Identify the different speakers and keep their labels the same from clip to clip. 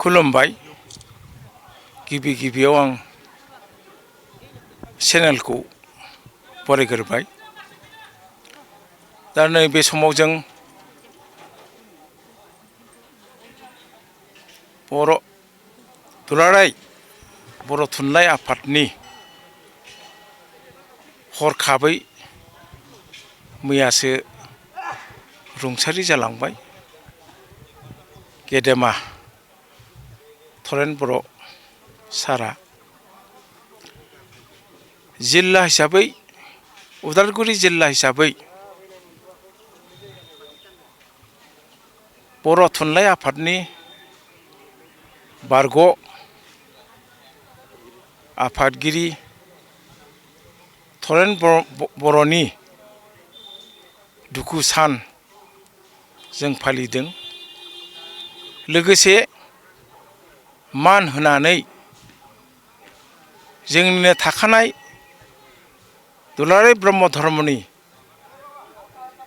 Speaker 1: खुलुमबाय गिबि गिबियाव आं चेनेलखौ बरायग्रोबाय। दा नैबे समाव जों दुलाराय बर' थुनलाइ आफादनि हरखाबै मैयासो रुंसारि जालांबाय गेदेमा थरेन बर' सारा जिल्ला हिसाबै उदालगुरि जिल्ला हिसाबै बर' थुनलाइ आफादनि बारग' आफादगिरि थरेन बर'नि दुखु सान जों फालिदों। लोगोसे मान होनानै जोंनिनो थाखानाय दुलाराय ब्रह्म धर्मनि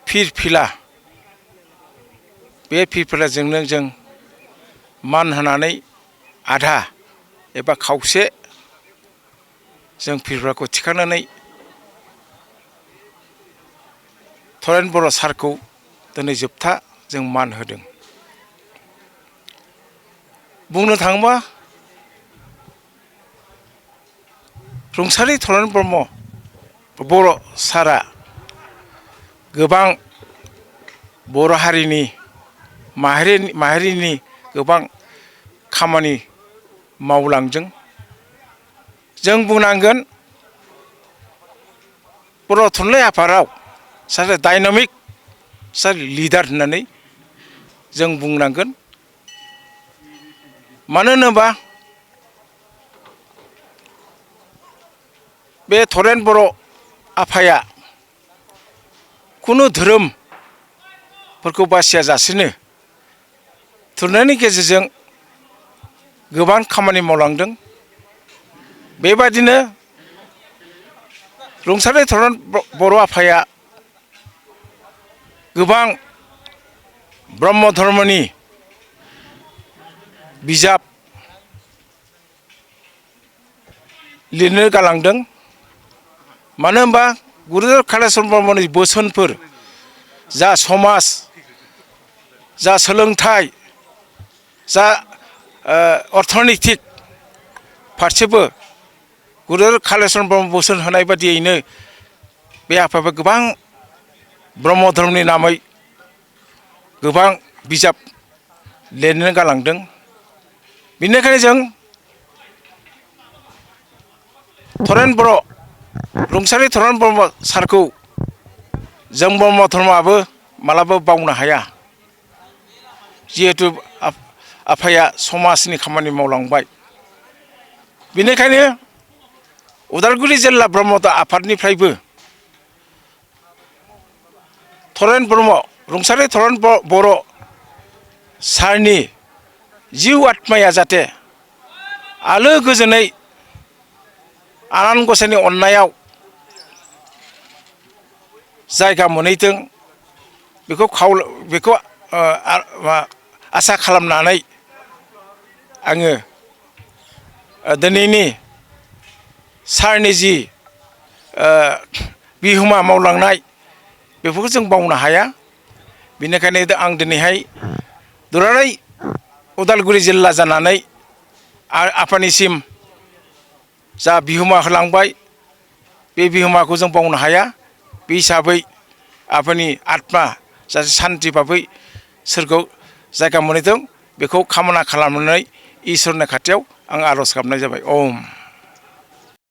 Speaker 1: फिरफिला बे फिरफिलाजोंनो जों मान होनानै आधा एबा खावसे जों फिरफिलाखौ थिखांनानै थरेन बर' सारखौ दिनै जोबथा जों मान होदों। बुंनो थाङोबा रुंसारि थरेन बर' सारा गोबां बर' हारिनि माहारिनि गोबां खामानि मावलांदों। जों बुंनांगोन बर' थुनलाइ आफादाव सासे डायनामिक सासे लिडार होननानै जों बुंनांगोन। मानो होनोबा बे थरेन बर' आफाया खुनु धोरोमफोरखौ बासियाजासेनो थुनलाइनि गेजेरजों गोबां खामानि मावलांदों। बेबादिनो रुंसारि थरेन बर' आफाया गोबां ब्रह्म धर्मनि बिजाब लिरनो गालांदों। मानो होनबा गुरुदेव कालिचरन ब्रह्मनि बोसोनफोर जा समाज जा सोलोंथाइ जा अर्थनैतिक फारसेबो गुरुदेव कालिचरन ब्रह्म बोसोन होनाय बादियैनो बे आफायाबो गोबां ब्रह्म धर्मनि नामै गोबां बिजाब लिरनो गालांदों। बेनिखायनो जों रुंसारि थरेन बर' सारखौ जों ब्रह्म धर्मआबो मालाबा बावनो हाया। जिहेथु आफाया समाजनि खामानि मावलांबाय। बेनिखायनो उदालगुरि जिल्ला ब्रह्म आफादनिफ्रायबो रुंसारि थरेन बर' सारनि जिउ आत्माया जाहाथे आलो गोजोनै आनान गसाइनि अननायाव जायगा मोनहैथों बेखौ आसा खालामनानै आङो दिनैनि सारनि जि बिहोमा मावलांनाय बेफोरखौ जों बावनो हाया। बेनिखायनो आं दिनैहाय दुलाराय उदालगुरि जिल्ला जानानै आफानिसिम जा बिहोमा होलांबाय बे बिहोमाखौ जों बावनो हाया। बे हिसाबै आफानि आत्मा जाहाथे सान्थि भाबै सोरगोआव जायगा मोनहैथों बेखौ कामना खालामनानै इसोरनि खाथियाव आं आर'ज गाबनाय जाबाय। ओम।